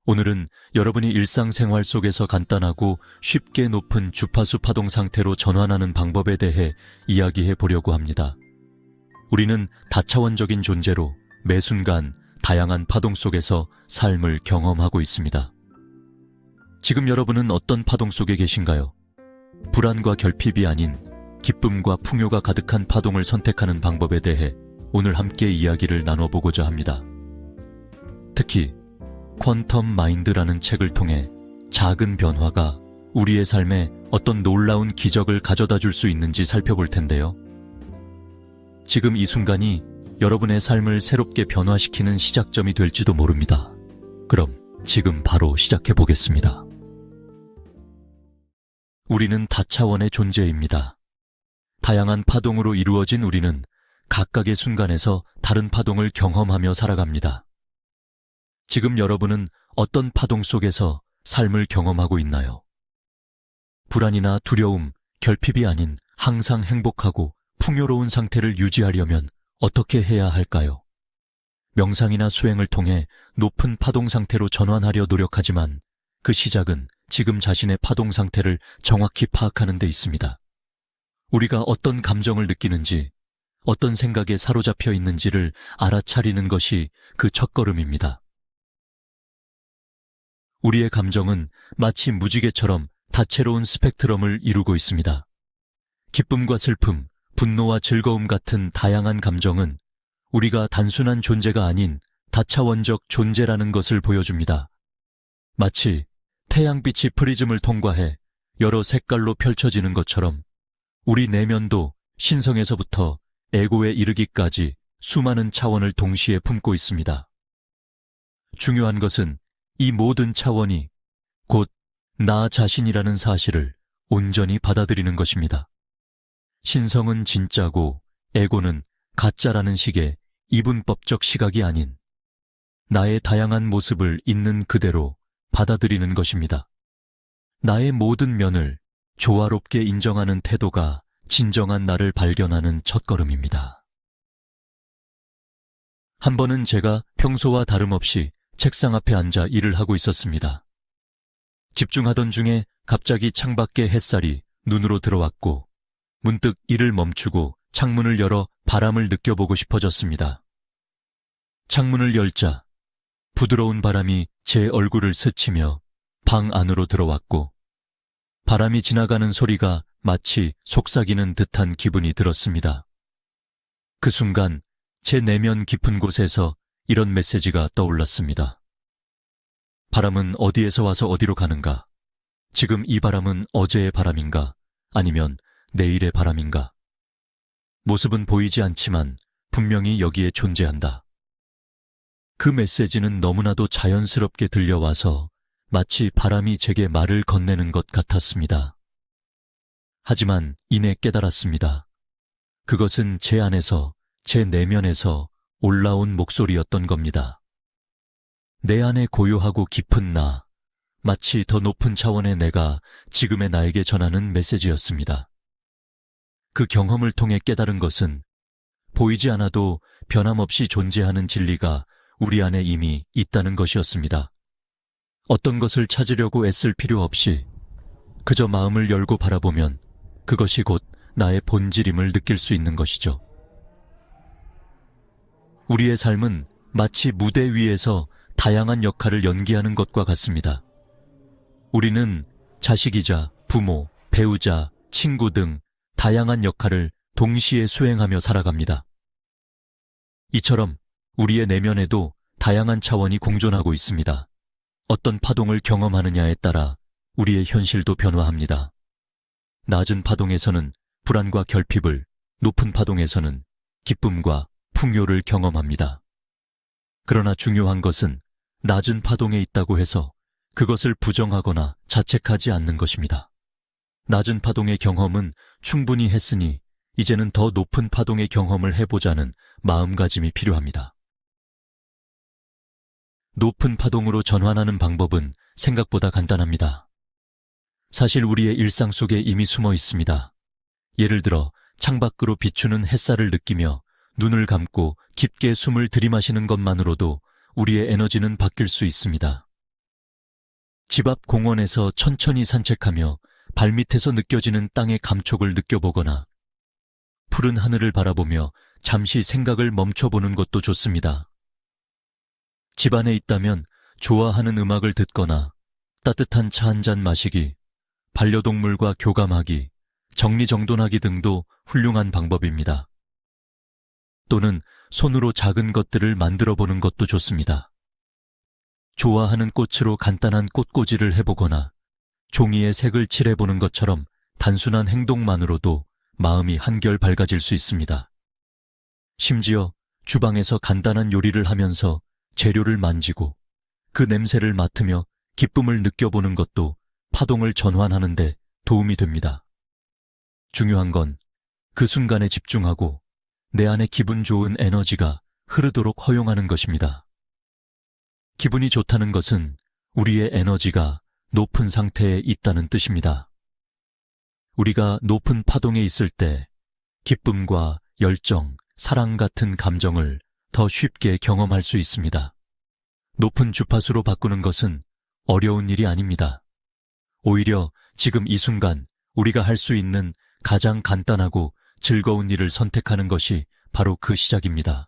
오늘은 여러분이 일상생활 속에서 간단하고 쉽게 높은 주파수 파동 상태로 전환하는 방법에 대해 이야기해 보려고 합니다. 우리는 다차원적인 존재로 매 순간 다양한 파동 속에서 삶을 경험하고 있습니다. 지금 여러분은 어떤 파동 속에 계신가요? 불안과 결핍이 아닌 기쁨과 풍요가 가득한 파동을 선택하는 방법에 대해 오늘 함께 이야기를 나눠보고자 합니다. 특히 퀀텀 마인드라는 책을 통해 작은 변화가 우리의 삶에 어떤 놀라운 기적을 가져다 줄 수 있는지 살펴볼 텐데요. 지금 이 순간이 여러분의 삶을 새롭게 변화시키는 시작점이 될지도 모릅니다. 그럼 지금 바로 시작해 보겠습니다. 우리는 다차원의 존재입니다. 다양한 파동으로 이루어진 우리는 각각의 순간에서 다른 파동을 경험하며 살아갑니다. 지금 여러분은 어떤 파동 속에서 삶을 경험하고 있나요? 불안이나 두려움, 결핍이 아닌 항상 행복하고 풍요로운 상태를 유지하려면 어떻게 해야 할까요? 명상이나 수행을 통해 높은 파동 상태로 전환하려 노력하지만 그 시작은 지금 자신의 파동 상태를 정확히 파악하는 데 있습니다. 우리가 어떤 감정을 느끼는지, 어떤 생각에 사로잡혀 있는지를 알아차리는 것이 그 첫걸음입니다. 우리의 감정은 마치 무지개처럼 다채로운 스펙트럼을 이루고 있습니다. 기쁨과 슬픔, 분노와 즐거움 같은 다양한 감정은 우리가 단순한 존재가 아닌 다차원적 존재라는 것을 보여줍니다. 마치 태양빛이 프리즘을 통과해 여러 색깔로 펼쳐지는 것처럼 우리 내면도 신성에서부터 에고에 이르기까지 수많은 차원을 동시에 품고 있습니다. 중요한 것은 이 모든 차원이 곧 나 자신이라는 사실을 온전히 받아들이는 것입니다. 신성은 진짜고 에고는 가짜라는 식의 이분법적 시각이 아닌 나의 다양한 모습을 있는 그대로 받아들이는 것입니다. 나의 모든 면을 조화롭게 인정하는 태도가 진정한 나를 발견하는 첫걸음입니다. 한 번은 제가 평소와 다름없이 책상 앞에 앉아 일을 하고 있었습니다. 집중하던 중에 갑자기 창밖에 햇살이 눈으로 들어왔고 문득 일을 멈추고 창문을 열어 바람을 느껴보고 싶어졌습니다. 창문을 열자 부드러운 바람이 제 얼굴을 스치며 방 안으로 들어왔고 바람이 지나가는 소리가 마치 속삭이는 듯한 기분이 들었습니다. 그 순간 제 내면 깊은 곳에서 이런 메시지가 떠올랐습니다. 바람은 어디에서 와서 어디로 가는가? 지금 이 바람은 어제의 바람인가? 아니면 내일의 바람인가? 모습은 보이지 않지만 분명히 여기에 존재한다. 그 메시지는 너무나도 자연스럽게 들려와서 마치 바람이 제게 말을 건네는 것 같았습니다. 하지만 이내 깨달았습니다. 그것은 제 안에서, 제 내면에서 올라온 목소리였던 겁니다. 내 안에 고요하고 깊은 나, 마치 더 높은 차원의 내가 지금의 나에게 전하는 메시지였습니다. 그 경험을 통해 깨달은 것은 보이지 않아도 변함없이 존재하는 진리가 우리 안에 이미 있다는 것이었습니다. 어떤 것을 찾으려고 애쓸 필요 없이 그저 마음을 열고 바라보면 그것이 곧 나의 본질임을 느낄 수 있는 것이죠. 우리의 삶은 마치 무대 위에서 다양한 역할을 연기하는 것과 같습니다. 우리는 자식이자 부모, 배우자, 친구 등 다양한 역할을 동시에 수행하며 살아갑니다. 이처럼 우리의 내면에도 다양한 차원이 공존하고 있습니다. 어떤 파동을 경험하느냐에 따라 우리의 현실도 변화합니다. 낮은 파동에서는 불안과 결핍을, 높은 파동에서는 기쁨과 풍요를 경험합니다. 그러나 중요한 것은 낮은 파동에 있다고 해서 그것을 부정하거나 자책하지 않는 것입니다. 낮은 파동의 경험은 충분히 했으니 이제는 더 높은 파동의 경험을 해보자는 마음가짐이 필요합니다. 높은 파동으로 전환하는 방법은 생각보다 간단합니다. 사실 우리의 일상 속에 이미 숨어 있습니다. 예를 들어 창밖으로 비추는 햇살을 느끼며 눈을 감고 깊게 숨을 들이마시는 것만으로도 우리의 에너지는 바뀔 수 있습니다. 집 앞 공원에서 천천히 산책하며 발밑에서 느껴지는 땅의 감촉을 느껴보거나 푸른 하늘을 바라보며 잠시 생각을 멈춰보는 것도 좋습니다. 집 안에 있다면 좋아하는 음악을 듣거나 따뜻한 차 한 잔 마시기, 반려동물과 교감하기, 정리정돈하기 등도 훌륭한 방법입니다. 또는 손으로 작은 것들을 만들어 보는 것도 좋습니다. 좋아하는 꽃으로 간단한 꽃꽂이를 해보거나 종이에 색을 칠해보는 것처럼 단순한 행동만으로도 마음이 한결 밝아질 수 있습니다. 심지어 주방에서 간단한 요리를 하면서 재료를 만지고 그 냄새를 맡으며 기쁨을 느껴보는 것도 파동을 전환하는 데 도움이 됩니다. 중요한 건 그 순간에 집중하고 내 안에 기분 좋은 에너지가 흐르도록 허용하는 것입니다. 기분이 좋다는 것은 우리의 에너지가 높은 상태에 있다는 뜻입니다. 우리가 높은 파동에 있을 때 기쁨과 열정, 사랑 같은 감정을 더 쉽게 경험할 수 있습니다. 높은 주파수로 바꾸는 것은 어려운 일이 아닙니다. 오히려 지금 이 순간 우리가 할 수 있는 가장 간단하고 즐거운 일을 선택하는 것이 바로 그 시작입니다.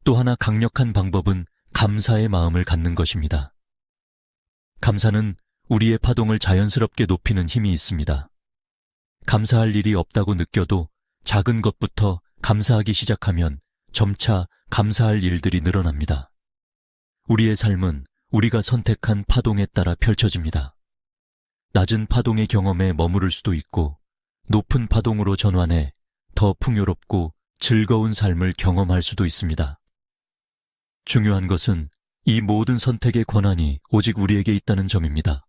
또 하나 강력한 방법은 감사의 마음을 갖는 것입니다. 감사는 우리의 파동을 자연스럽게 높이는 힘이 있습니다. 감사할 일이 없다고 느껴도 작은 것부터 감사하기 시작하면 점차 감사할 일들이 늘어납니다. 우리의 삶은 우리가 선택한 파동에 따라 펼쳐집니다. 낮은 파동의 경험에 머무를 수도 있고 높은 파동으로 전환해 더 풍요롭고 즐거운 삶을 경험할 수도 있습니다. 중요한 것은 이 모든 선택의 권한이 오직 우리에게 있다는 점입니다.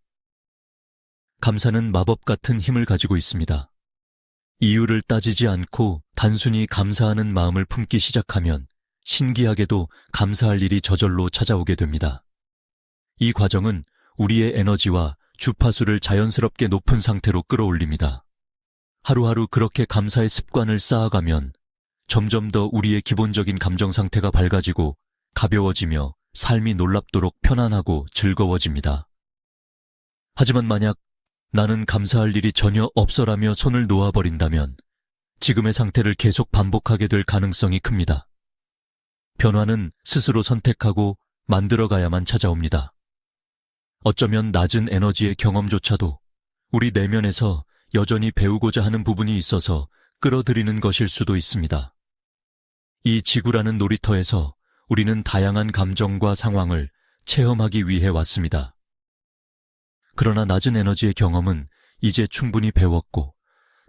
감사는 마법 같은 힘을 가지고 있습니다. 이유를 따지지 않고 단순히 감사하는 마음을 품기 시작하면 신기하게도 감사할 일이 저절로 찾아오게 됩니다. 이 과정은 우리의 에너지와 주파수를 자연스럽게 높은 상태로 끌어올립니다. 하루하루 그렇게 감사의 습관을 쌓아가면 점점 더 우리의 기본적인 감정 상태가 밝아지고 가벼워지며 삶이 놀랍도록 편안하고 즐거워집니다. 하지만 만약 나는 감사할 일이 전혀 없어라며 손을 놓아버린다면 지금의 상태를 계속 반복하게 될 가능성이 큽니다. 변화는 스스로 선택하고 만들어가야만 찾아옵니다. 어쩌면 낮은 에너지의 경험조차도 우리 내면에서 여전히 배우고자 하는 부분이 있어서 끌어들이는 것일 수도 있습니다. 이 지구라는 놀이터에서 우리는 다양한 감정과 상황을 체험하기 위해 왔습니다. 그러나 낮은 에너지의 경험은 이제 충분히 배웠고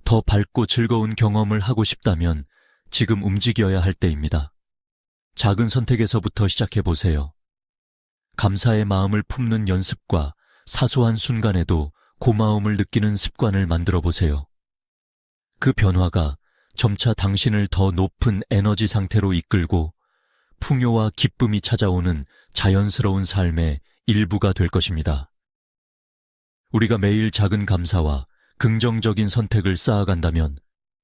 더 밝고 즐거운 경험을 하고 싶다면 지금 움직여야 할 때입니다. 작은 선택에서부터 시작해보세요. 감사의 마음을 품는 연습과 사소한 순간에도 고마움을 느끼는 습관을 만들어보세요. 그 변화가 점차 당신을 더 높은 에너지 상태로 이끌고 풍요와 기쁨이 찾아오는 자연스러운 삶의 일부가 될 것입니다. 우리가 매일 작은 감사와 긍정적인 선택을 쌓아간다면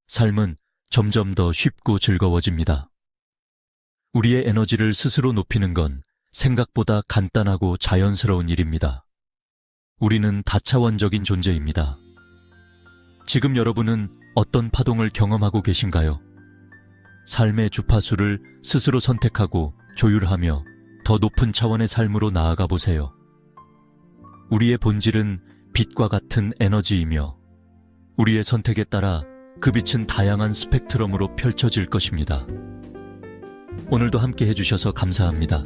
삶은 점점 더 쉽고 즐거워집니다. 우리의 에너지를 스스로 높이는 건 생각보다 간단하고 자연스러운 일입니다. 우리는 다차원적인 존재입니다. 지금 여러분은 어떤 파동을 경험하고 계신가요? 삶의 주파수를 스스로 선택하고 조율하며 더 높은 차원의 삶으로 나아가 보세요. 우리의 본질은 빛과 같은 에너지이며 우리의 선택에 따라 그 빛은 다양한 스펙트럼으로 펼쳐질 것입니다. 오늘도 함께 해주셔서 감사합니다.